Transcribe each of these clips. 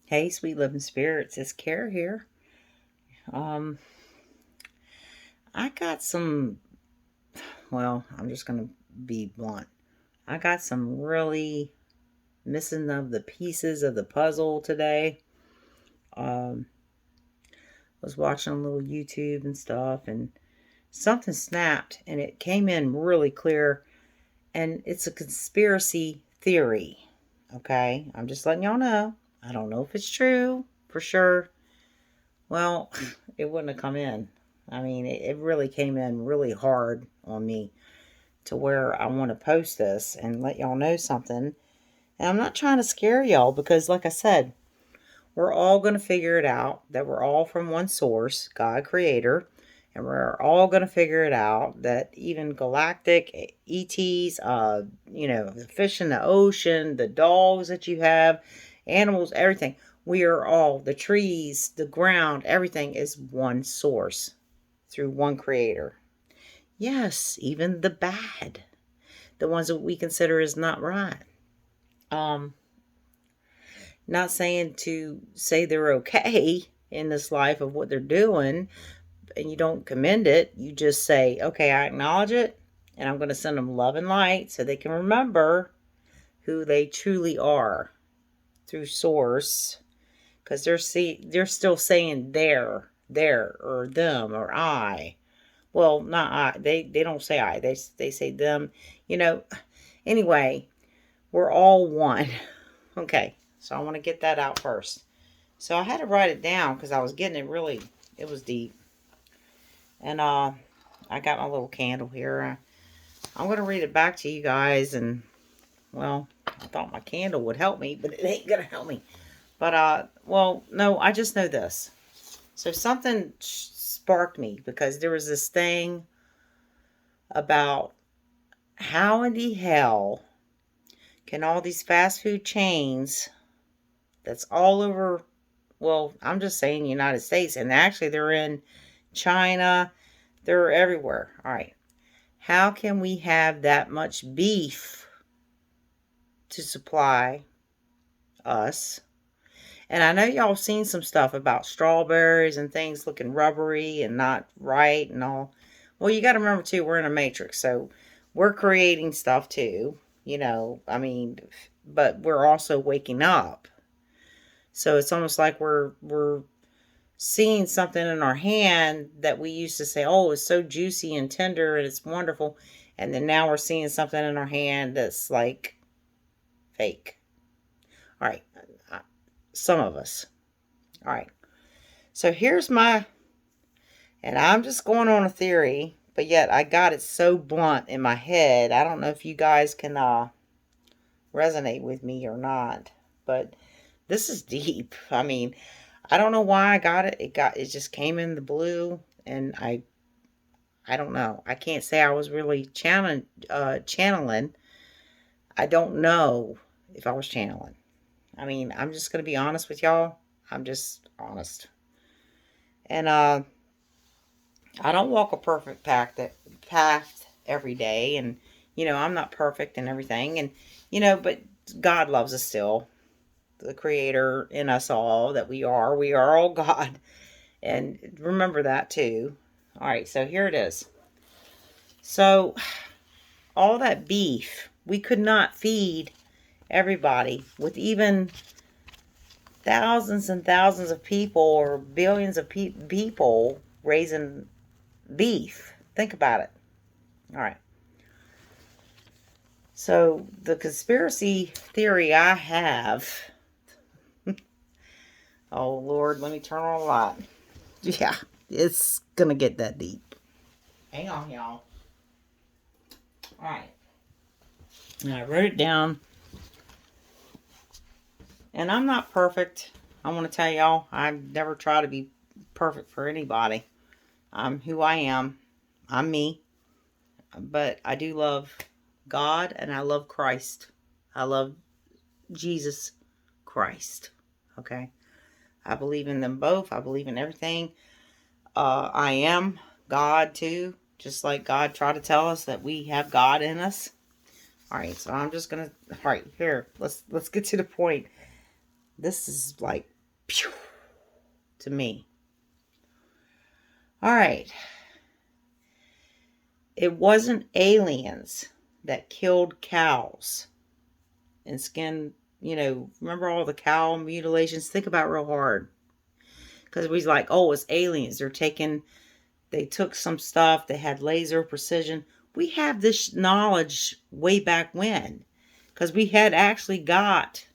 Hey, sweet living spirits, it's Care here. Um, I got some, well, I'm just gonna be blunt. I got some really missing of the pieces of the puzzle today. Um, was watching a little YouTube and stuff, and something snapped, and it came in really clear, and it's a conspiracy theory. Okay, I'm just letting y'all know. I don't know if it's true for sure. Well, it wouldn't have come in. I mean, it really came in really hard on me to where I want to post this and let y'all know something. And I'm not trying to scare y'all because, like I said, we're all going to figure it out that we're all from one source, God Creator. And we're all going to figure it out that even galactic ETs, the fish in the ocean, the dogs that you have, animals, everything. We are all, the trees, the ground, everything is one source through one creator. Yes, even the bad, the ones that we consider is not right. Um, Not saying to say they're okay in this life of what they're doing, and you don't commend it. You just say, okay, I acknowledge it, and I'm going to send them love and light so they can remember who they truly are through source, because they're still saying their or them or I. Well, not I. They don't say I. They say them. You know. Anyway, we're all one. Okay, so I want to get that out first. So I had to write it down because I was getting it really. It was deep, and I got my little candle here. I'm gonna read it back to you guys, and well, I thought my candle would help me, but it ain't gonna help me. But well, no, I just know this. So something sparked me because there was this thing about how in the hell can all these fast food chains that's all over, well, I'm just saying United States, and actually they're in China, they're everywhere. All right. How can we have that much beef to supply us? And I know y'all seen some stuff about strawberries and things looking rubbery and not right and all. Well, you got to remember too, we're in a matrix. So we're creating stuff too, I mean, but we're also waking up. So it's almost like we're seeing something in our hand that we used to say, oh, it's so juicy and tender and it's wonderful. And then now we're seeing something in our hand that's like fake. All right. Some of us. All right. So here's and I'm just going on a theory, but yet I got it so blunt in my head. I don't know if you guys can resonate with me or not, but this is deep. I mean, I don't know why I got it. It just came in the blue, and I don't know. I can't say I was really channeling. I don't know if I was channeling. I mean, I'm just gonna be honest with y'all. I'm just honest. And I don't walk a perfect path every day, and I'm not perfect and everything, and but God loves us still. The Creator in us all that we are all God, and remember that too. All right, so here it is. So all that beef, we could not feed everybody with even thousands and thousands of people or billions of people raising beef. Think about it. All right. So the conspiracy theory I have, oh Lord, let me turn on a light. Yeah, it's gonna get that deep. Hang on, y'all. All right. And I wrote it down, and I'm not perfect. I want to tell y'all, I never try to be perfect for anybody. I'm who I am. I'm me. But I do love God and I love Christ. I love Jesus Christ. Okay? I believe in them both. I believe in everything. I am God too. Just like God tried to tell us that we have God in us. All right, so I'm just gonna. All right, here. Let's get to the point. This is like Pew, to me. All right. It wasn't aliens that killed cows and skinned, remember all the cow mutilations? Think about it real hard. Because we was like, oh, it's aliens. They took some stuff. They had laser precision. We have this knowledge way back when. Because we had actually got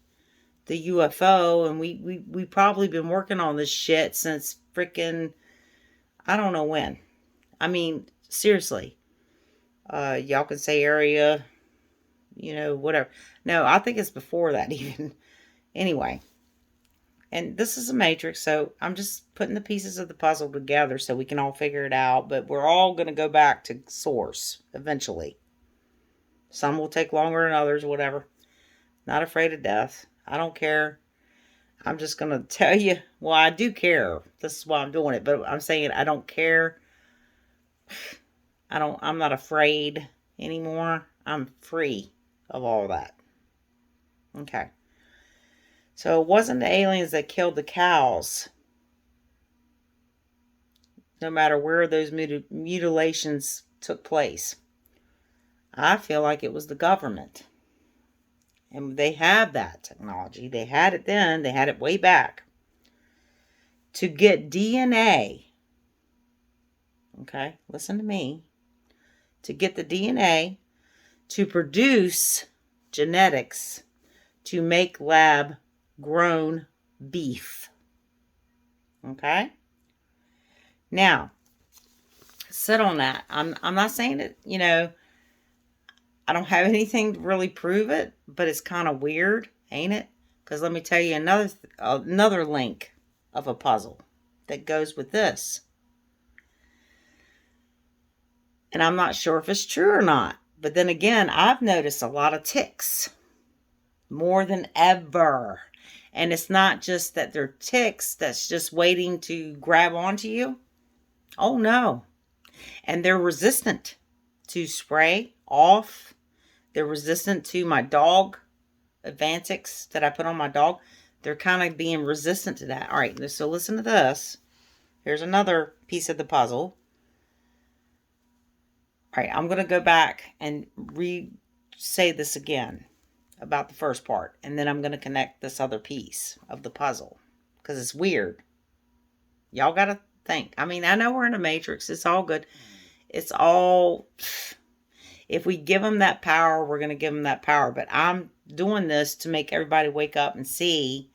the UFO, and we probably been working on this shit since freaking, I don't know when. I mean, seriously. Y'all can say area, whatever. No, I think it's before that even. Anyway. And this is a matrix, so I'm just putting the pieces of the puzzle together so we can all figure it out. But we're all going to go back to source eventually. Some will take longer than others, whatever. Not afraid of death. I don't care. I'm just going to tell you, well, I do care. This is why I'm doing it. But I'm saying I don't care. I'm not afraid anymore. I'm free of all that. Okay. So it wasn't the aliens that killed the cows. No matter where those mutilations took place. I feel like it was the government. And they have that technology. They had it then. They had it way back. To get DNA. Okay, listen to me. To get the DNA to produce genetics to make lab grown beef. Okay? Now, sit on that. I'm not saying that, I don't have anything to really prove it, but it's kind of weird, ain't it? Because let me tell you another link of a puzzle that goes with this. And I'm not sure if it's true or not. But then again, I've noticed a lot of ticks. More than ever. And it's not just that they're ticks that's just waiting to grab onto you. Oh no. And they're resistant to spray off. They're resistant to my dog Advantix that I put on my dog. They're kind of being resistant to that. All right, so listen to this. Here's another piece of the puzzle. All right, I'm going to go back and say this again about the first part. And then I'm going to connect this other piece of the puzzle. Because it's weird. Y'all got to think. I mean, I know we're in a matrix. It's all good. It's all... If we give them that power, we're going to give them that power. But I'm doing this to make everybody wake up and see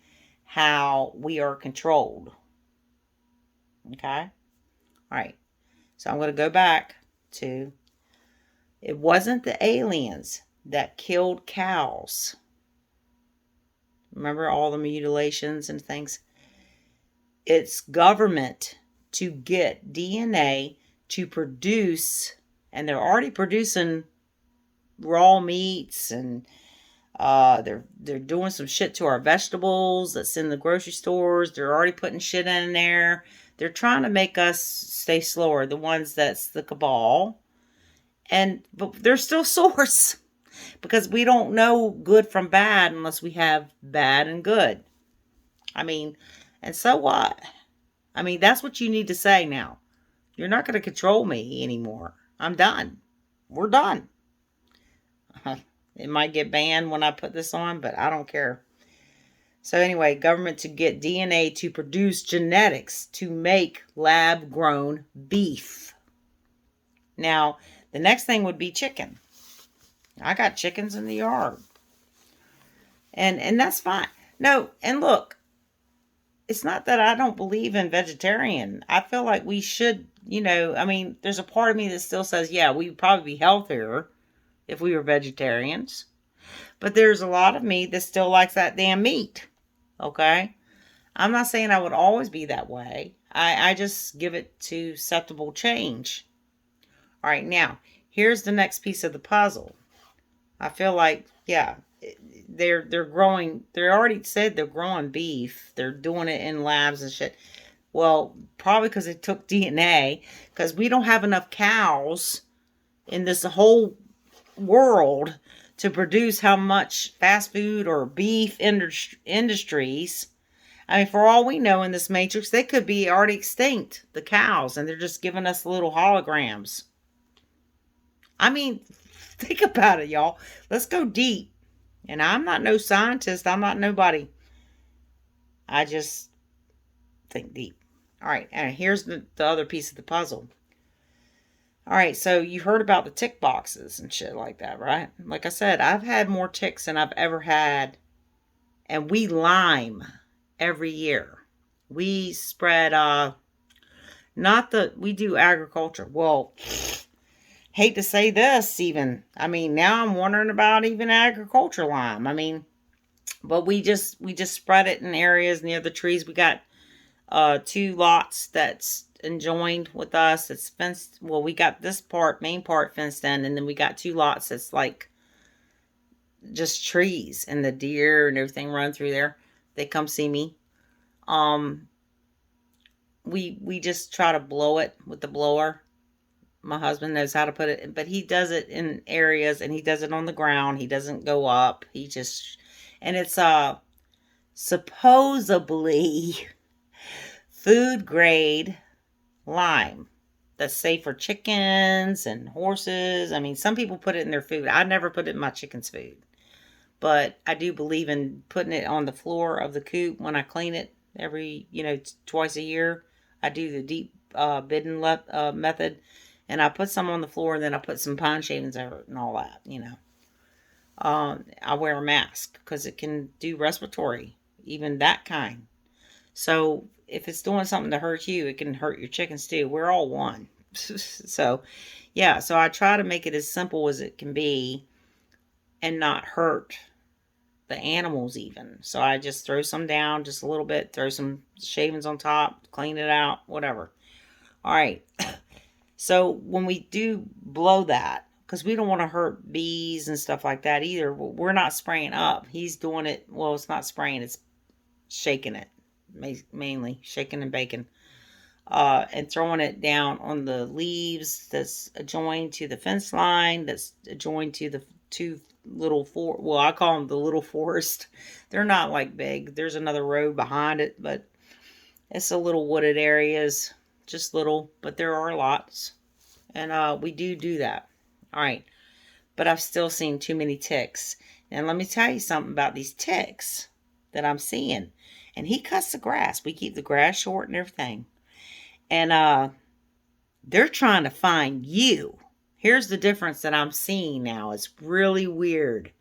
how we are controlled. Okay? All right. So I'm going to go back to... It wasn't the aliens that killed cows. Remember all the mutilations and things? It's government to get DNA to produce, and they're already producing raw meats, and they're doing some shit to our vegetables that's in the grocery stores. They're already putting shit in there. They're trying to make us stay slower, the ones that's the cabal. But they're still source. Because we don't know good from bad unless we have bad and good. I mean, and so what? I mean, that's what you need to say now. You're not going to control me anymore. I'm done. We're done. It might get banned when I put this on, but I don't care. So anyway, government to get DNA to produce genetics to make lab-grown beef. Now, the next thing would be chicken. I got chickens in the yard. And that's fine. No, and look, it's not that I don't believe in vegetarian. I feel like we should, I mean, there's a part of me that still says, yeah, we'd probably be healthier if we were vegetarians. But there's a lot of me that still likes that damn meat. Okay? I'm not saying I would always be that way. I just give it to acceptable change. All right, now, here's the next piece of the puzzle. I feel like, yeah, they're growing. They already said they're growing beef. They're doing it in labs and shit. Well, probably because it took DNA. Because we don't have enough cows in this whole world to produce how much fast food or beef industries. I mean, for all we know in this matrix, they could be already extinct, the cows, and they're just giving us little holograms. I mean, think about it, y'all. Let's go deep. And I'm not no scientist. I'm not nobody. I just think deep. All right, and here's the other piece of the puzzle. All right, so you heard about the tick boxes and shit like that, right? Like I said, I've had more ticks than I've ever had, and we lime every year. We spread not the we do agriculture. Well, hate to say this even. I mean, now I'm wondering about even agriculture lime. I mean, but we just spread it in areas near the trees. We got two lots that's enjoined with us. It's fenced. Well, we got this main part fenced in, and then we got two lots that's like just trees, and the deer and everything run through there. They come see me. Um, we just try to blow it with the blower. My husband knows how to put it, but he does it in areas, and he does it on the ground. He doesn't go up. He just, and it's supposedly food grade lime that's safe for chickens and horses. I mean, some people put it in their food. I never put it in my chicken's food, but I do believe in putting it on the floor of the coop when I clean it every, twice a year. I do the deep bidding method, and I put some on the floor, and then I put some pine shavings over it and all that. I wear a mask because it can do respiratory, even that kind. So if it's doing something to hurt you, it can hurt your chickens too. We're all one. So, yeah, so I try to make it as simple as it can be and not hurt the animals even. So I just throw some down just a little bit, throw some shavings on top, clean it out, whatever. All right. So when we do blow that, because we don't want to hurt bees and stuff like that either, we're not spraying up. He's doing it. Well, it's not spraying, it's shaking it. Mainly shaking and baking, and throwing it down on the leaves that's adjoined to the fence line, that's adjoined to the two little well, I call them the little forest. They're not like big. There's another road behind it, but it's a little wooded areas, just little, but there are lots, and we do that. All right, but I've still seen too many ticks. And let me tell you something about these ticks that I'm seeing. And he cuts the grass. We keep the grass short and everything. And they're trying to find you. Here's the difference that I'm seeing now. It's really weird.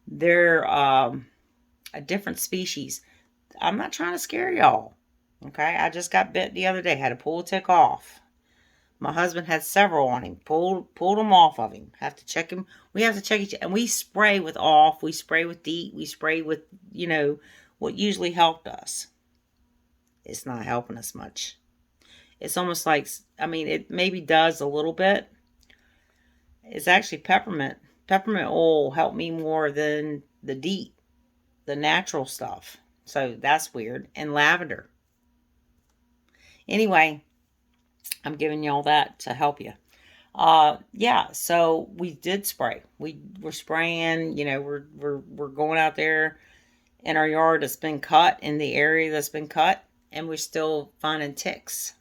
They're a different species. I'm not trying to scare y'all. Okay? I just got bit the other day. Had to pull a tick off. My husband had several on him. Pulled them off of him. Have to check him. We have to check each. And we spray with off. We spray with DEET. We spray with, what usually helped us. It's not helping us much. It's almost like, it maybe does a little bit. It's actually peppermint. Peppermint oil helped me more than the DEET, the natural stuff. So that's weird. And lavender. Anyway, I'm giving y'all that to help you. Yeah, so we did spray. We're spraying, we're going out there in our yard that's been cut, in the area that's been cut, and we're still finding ticks.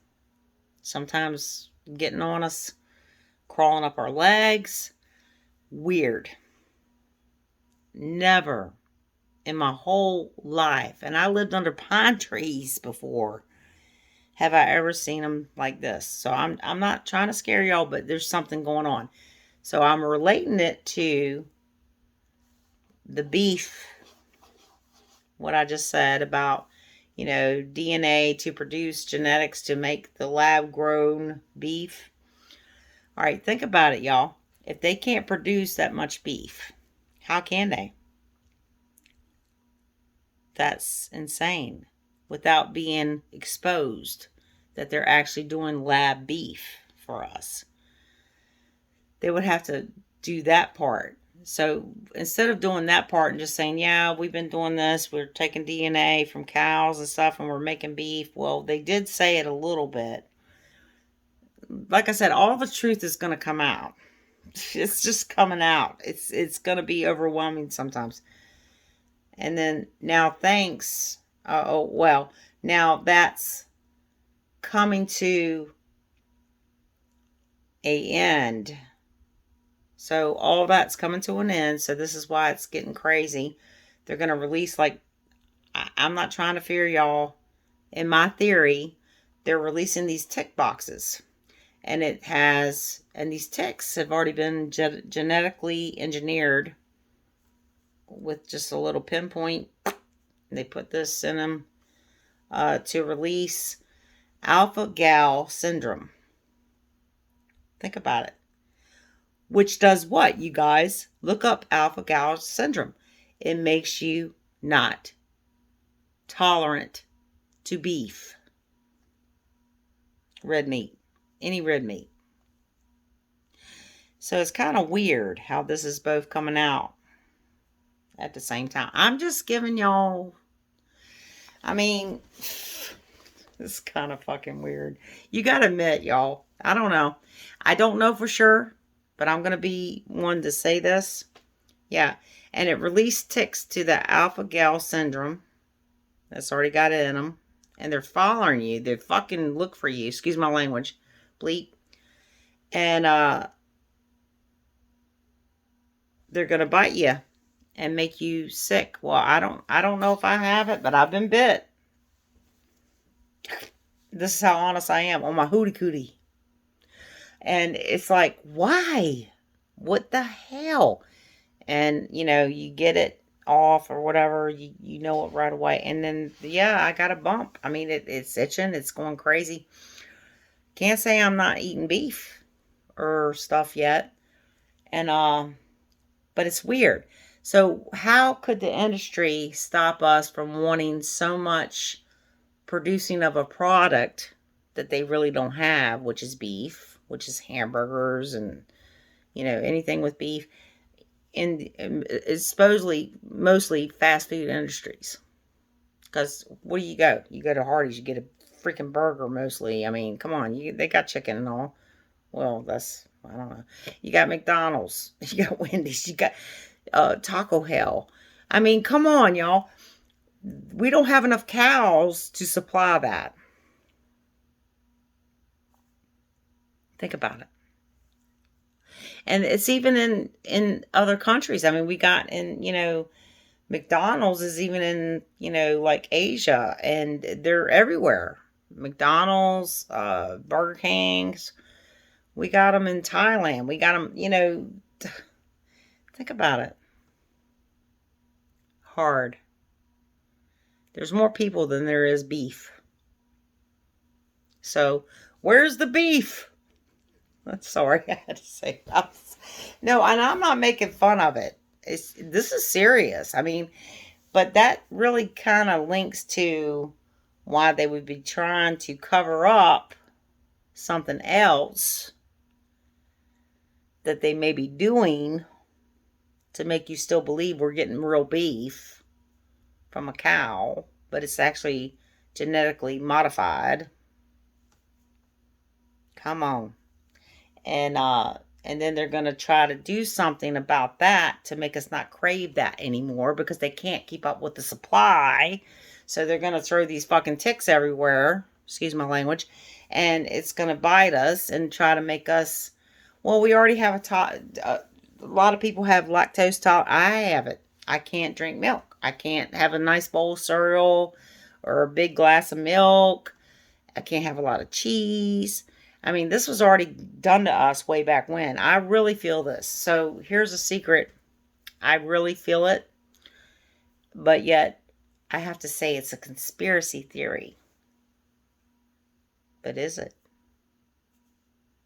Sometimes getting on us, crawling up our legs. Weird. Never in my whole life, and I lived under pine trees before, have I ever seen them like this. So I'm not trying to scare y'all, but there's something going on. So I'm relating it to the beef, what I just said about, DNA to produce genetics to make the lab grown beef. All right, think about it, y'all. If they can't produce that much beef, how can they? That's insane. Without being exposed that they're actually doing lab beef for us. They would have to do that part. So instead of doing that part and just saying, yeah, we've been doing this, we're taking DNA from cows and stuff, and we're making beef. Well, they did say it a little bit. Like I said, all the truth is going to come out. It's just coming out. It's going to be overwhelming sometimes. And then now, thanks Oh, well, now that's coming to a end. So all that's coming to an end. So this is why it's getting crazy. They're going to release, like, I'm not trying to fear y'all. In my theory, they're releasing these tick boxes. And these ticks have already been genetically engineered with just a little pinpoint. They put this in them to release alpha gal syndrome. Think about it. Which does what, you guys? Look up alpha gal syndrome. It makes you not tolerant to beef, red meat, any red meat. So it's kind of weird how this is both coming out at the same time. I'm just giving y'all, I mean, it's kind of fucking weird. You gotta admit, y'all, I don't know. I don't know for sure, but I'm gonna be one to say this. Yeah, and it released ticks to the alpha gal syndrome. That's already got it in them. And they're following you. They fucking look for you. Excuse my language. Bleep. And they're gonna bite you and make you sick. Well, I don't know if I have it, but I've been bit. This is how honest I am on my hootie cootie. And it's like, why? What the hell? And, you get it off or whatever. You know it right away. And then, yeah, I got a bump. I mean, it's itching. It's going crazy. Can't say I'm not eating beef or stuff yet. And, but it's weird. So how could the industry stop us from wanting so much producing of a product that they really don't have, which is beef, which is hamburgers and, anything with beef. And it's supposedly mostly fast food industries. Because where do you go? You go to Hardee's, you get a freaking burger mostly. I mean, come on, they got chicken and all. Well, I don't know. You got McDonald's, you got Wendy's, you got Taco Hell. I mean, come on, y'all. We don't have enough cows to supply that. Think about it. And it's even in other countries. I mean, we got in, McDonald's is even in, like Asia, and they're everywhere. McDonald's, Burger King's. We got them in Thailand. We got them, think about it. Hard. There's more people than there is beef. So, where's the beef? I'm sorry, I had to say that. No, and I'm not making fun of it. This is serious. I mean, but that really kind of links to why they would be trying to cover up something else that they may be doing to make you still believe we're getting real beef from a cow, but it's actually genetically modified. Come on. And then they're going to try to do something about that to make us not crave that anymore because they can't keep up with the supply. So they're going to throw these fucking ticks everywhere, excuse my language, and it's going to bite us and try to make us, well, we already have a lot of people have lactose tolerance. I have it. I can't drink milk. I can't have a nice bowl of cereal or a big glass of milk. I can't have a lot of cheese. I mean, this was already done to us way back when. I really feel this. So here's a secret. I really feel it. But yet, I have to say it's a conspiracy theory. But is it?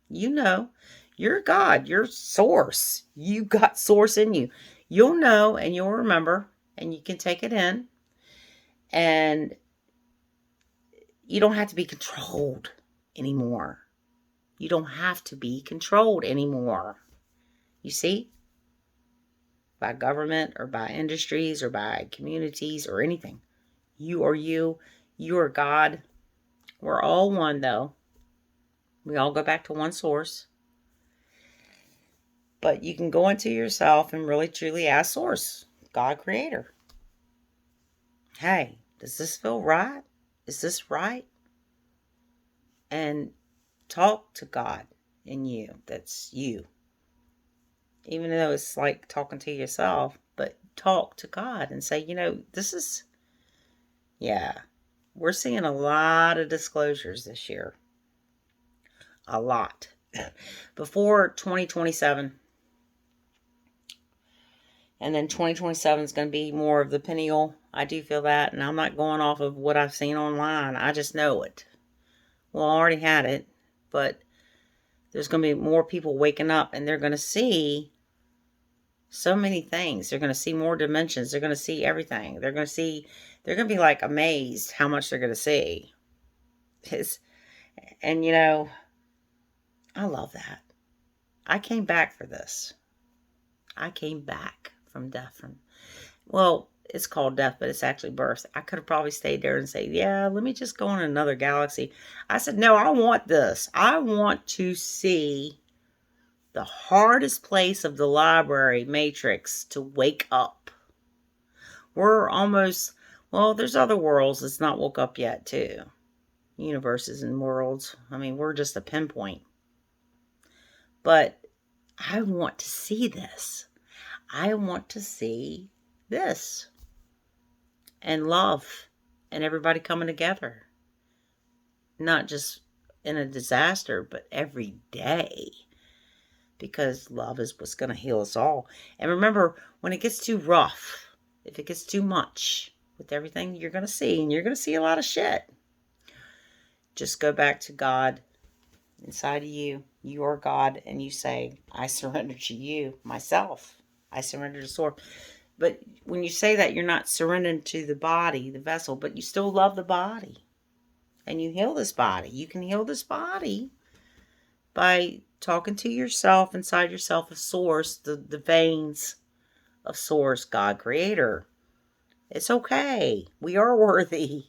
You're God. You're source. You got source in you. You'll know and you'll remember and you can take it in. And you don't have to be controlled anymore. You don't have to be controlled anymore. You see? By government or by industries or by communities or anything. You are you. You are God. We're all one, though. We all go back to one source. But you can go into yourself and really truly ask source. God creator. Hey, Does this feel right? Is this right? And talk to God in you. That's you. Even though it's like talking to yourself, but talk to God and say, this is, yeah, we're seeing a lot of disclosures this year. A lot. Before 2027. And then 2027 is going to be more of the pineal. I do feel that. And I'm not going off of what I've seen online. I just know it. Well, I already had it. But there's going to be more people waking up. And they're going to see so many things. They're going to see more dimensions. They're going to see everything. They're going to be like amazed how much they're going to see. And I love that. I came back for this. I came back from death. Well, it's called death, but it's actually birth. I could have probably stayed there and say, yeah, let me just go in another galaxy. I said, no, I want this. I want to see the hardest place of the library matrix to wake up. We're almost, well, there's other worlds that's not woke up yet too. Universes and worlds. I mean, we're just a pinpoint. But I want to see this. I want to see this. And love. And everybody coming together. Not just in a disaster, but every day. Because love is what's going to heal us all. And remember, when it gets too rough, if it gets too much with everything you're going to see, and you're going to see a lot of shit, just go back to God inside of you. You are God, and you say, I surrender to you, myself. I surrender to source. But when you say that, you're not surrendering to the body, the vessel, but you still love the body. And you heal this body. You can heal this body by talking to yourself, inside yourself, of source, the veins of source, God, creator. It's okay. We are worthy.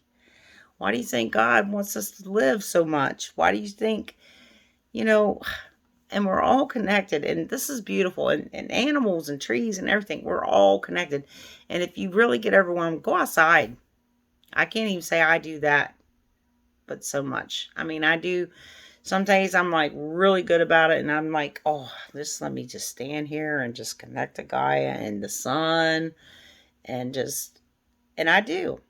Why do you think God wants us to live so much? Why do you think, and we're all connected, and this is beautiful, and animals and trees and everything, we're all connected. And if you really get overwhelmed, go outside. I can't even say I do that, but so much. I mean, I do. Some days I'm like really good about it, and I'm like, oh, just let me just stand here and just connect to Gaia and the sun, and I do.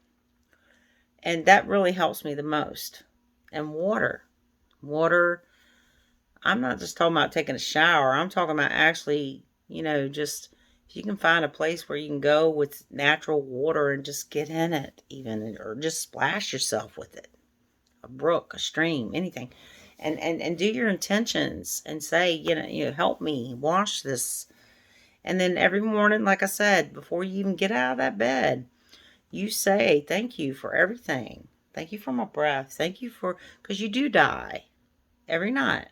And that really helps me the most. And water. I'm not just talking about taking a shower. I'm talking about actually, just if you can find a place where you can go with natural water and just get in it even, or just splash yourself with it. A brook, a stream, anything. And do your intentions and say, help me wash this. And then every morning, like I said, before you even get out of that bed, you say, thank you for everything. Thank you for my breath. Thank you because you do die every night.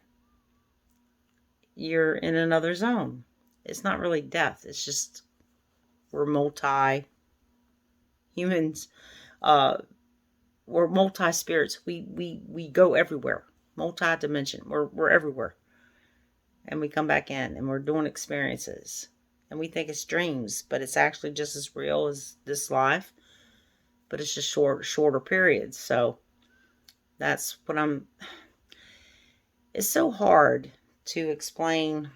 You're in another zone. It's not really death. It's just we're multi-humans. We're multi-spirits. We go everywhere. Multi-dimension. We're everywhere. And we come back in and we're doing experiences. And we think it's dreams, but it's actually just as real as this life. But it's just shorter periods. So that's what it's so hard to explain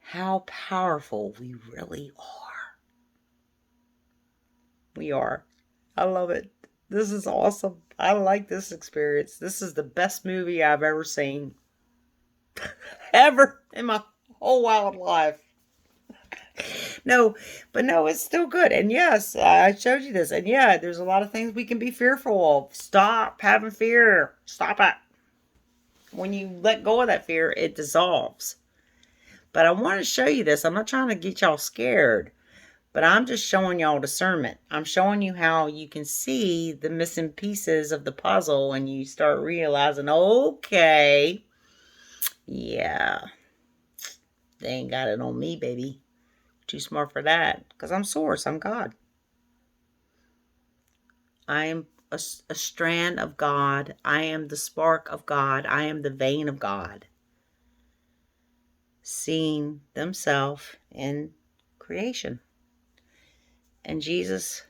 how powerful we really are. We are. I love it. This is awesome. I like this experience. This is the best movie I've ever seen. Ever in my whole wild life. No, it's still good. And yes, I showed you this. And yeah, there's a lot of things we can be fearful of. Stop having fear. Stop it. When you let go of that fear, it dissolves. But I want to show you this. I'm not trying to get y'all scared, but I'm just showing y'all discernment. I'm showing you how you can see the missing pieces of the puzzle and you start realizing, okay, yeah, they ain't got it on me, baby. Too smart for that, because I'm source. I'm God. I am a strand of God. I am the spark of God. I am the vein of God. Seeing themselves in creation. And Jesus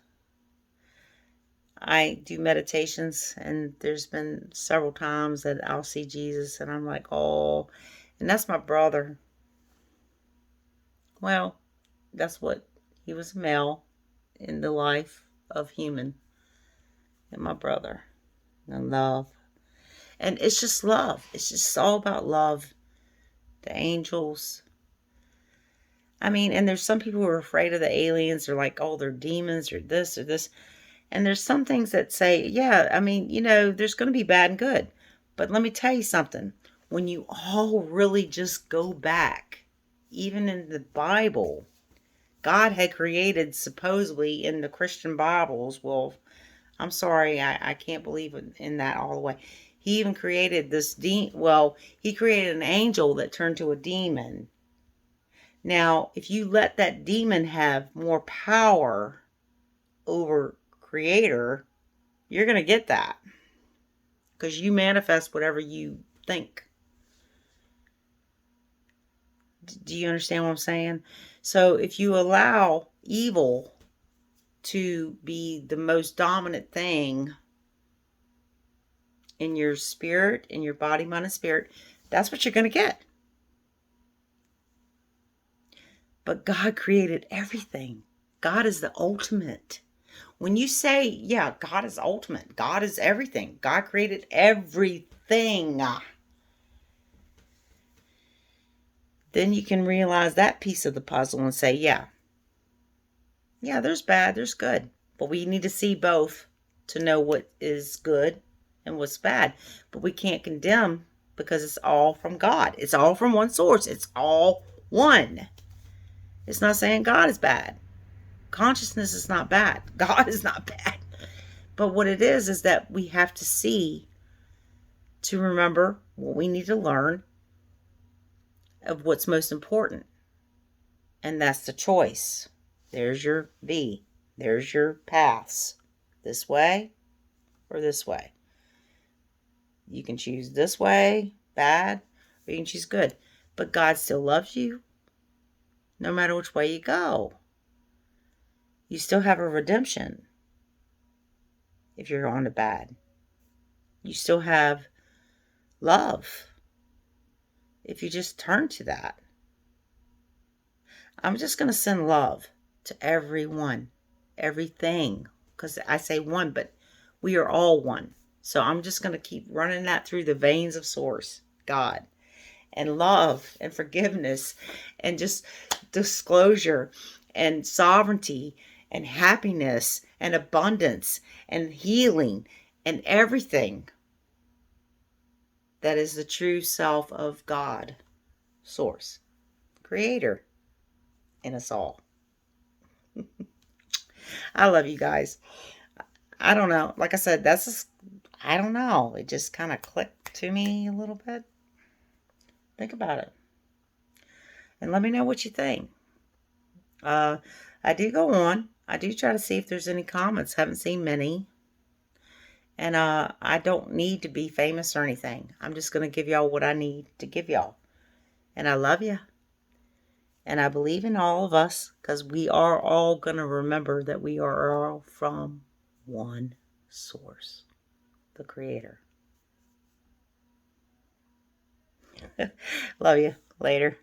I do meditations, and there's been several times that I'll see Jesus and I'm like, oh, and that's my brother. Well, that's what he was, a male in the life of human, and my brother, and love. And it's just love. It's just all about love. The angels. I mean, and there's some people who are afraid of the aliens. They're like, oh, they're demons or this or this. And there's some things that say, yeah, I mean, there's going to be bad and good. But let me tell you something. When you all really just go back, even in the Bible, God had created, supposedly in the Christian Bibles, well, I'm sorry, I can't believe in that all the way. He even created he created an angel that turned to a demon. Now, if you let that demon have more power over Creator, you're going to get that. Because you manifest whatever you think. Do you understand what I'm saying? So if you allow evil to be the most dominant thing in your spirit, in your body, mind, and spirit, that's what you're going to get. But God created everything. God is the ultimate. When you say, yeah, God is ultimate, God is everything, God created everything, then you can realize that piece of the puzzle and say, yeah, there's bad, there's good. But we need to see both to know what is good and what's bad. But we can't condemn because it's all from God. It's all from one source. It's all one. It's not saying God is bad. Consciousness is not bad. God is not bad. But what it is that we have to see to remember what we need to learn of what's most important. And that's the choice. There's your V. There's your paths. This way or this way. You can choose this way, bad, or you can choose good. But God still loves you no matter which way you go. You still have a redemption if you're on the bad. You still have love if you just turn to that. I'm just going to send love to everyone, everything, because I say one, but we are all one. So I'm just going to keep running that through the veins of Source, God, and love and forgiveness and just disclosure and sovereignty and happiness and abundance and healing and everything that is the true self of God, Source, Creator, in us all. I love you guys. I don't know. Like I said, I don't know. It just kind of clicked to me a little bit. Think about it. And let me know what you think. I do go on. I do try to see if there's any comments. Haven't seen many. And I don't need to be famous or anything. I'm just going to give y'all what I need to give y'all. And I love you. And I believe in all of us because we are all going to remember that we are all from one source, the Creator. Love you. Later.